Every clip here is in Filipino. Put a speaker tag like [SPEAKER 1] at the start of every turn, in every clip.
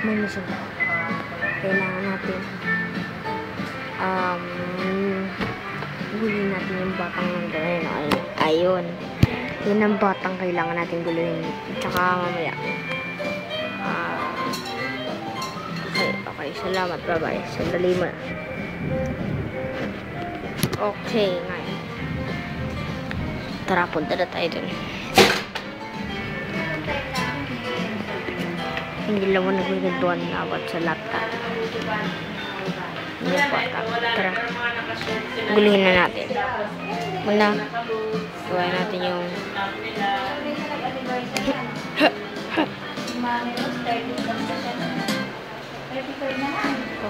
[SPEAKER 1] may mission. Kailangan natin guluhin natin yung batang nandun. Ayun. Yun ang batang kailangan natin guluhin. Tsaka mamaya. Okay. Salamat. Bye-bye. Sandali mo na. Okay. Ngayon. Tara, punta na tayo dun. Hindi lang mo nagwigantuan na about sa laptop. Hindi po. Tara. Guluhin na natin. Muna. Gawain natin yung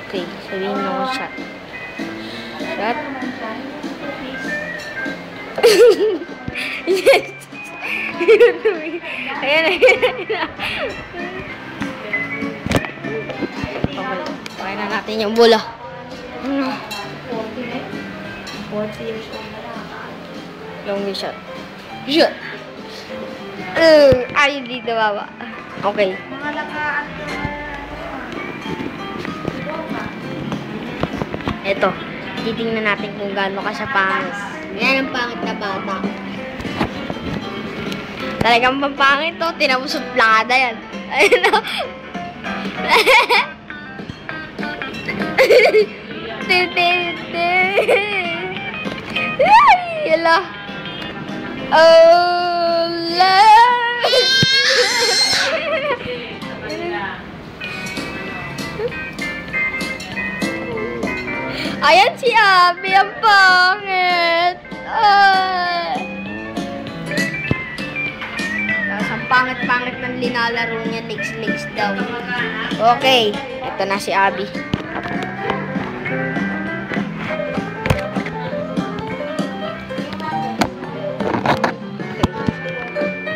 [SPEAKER 1] okay. Sabihin mo ko shot. Shot. Yes. Ayan. Okay na natin yung bola.
[SPEAKER 2] 40 years old na lang.
[SPEAKER 1] Long shot. Shot. Ay, hindi baba. Okay.
[SPEAKER 2] Mga lakaan ko.
[SPEAKER 1] Ito. Titingnan natin kung gaano ka siya pangit. Yan ang pangit na bata. Talagang pampangit to. Tinamusuplada yan. Ayun o. Yala. Ayan si Abby, ang pangit. Ang pangit-pangit ng linalaro niya, legs daw. Okay, ito na si Abby.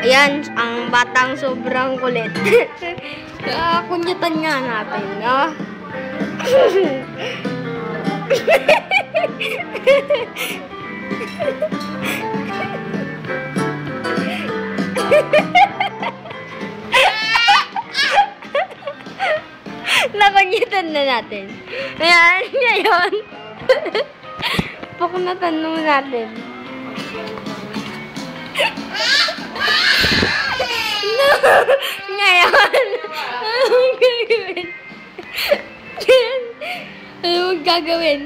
[SPEAKER 1] Ayan, ang batang sobrang kulit. Kunyatan nga natin, no? Nakunyatan na natin. Ayan, ngayon. Pakunatan mo natin. No! Ngayon! Anong gagawin? Anong gagawin?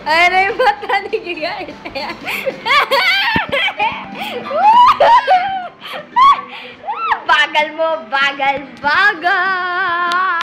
[SPEAKER 1] Ay, na yung mata ni Gigay. Bagal mo, bagal.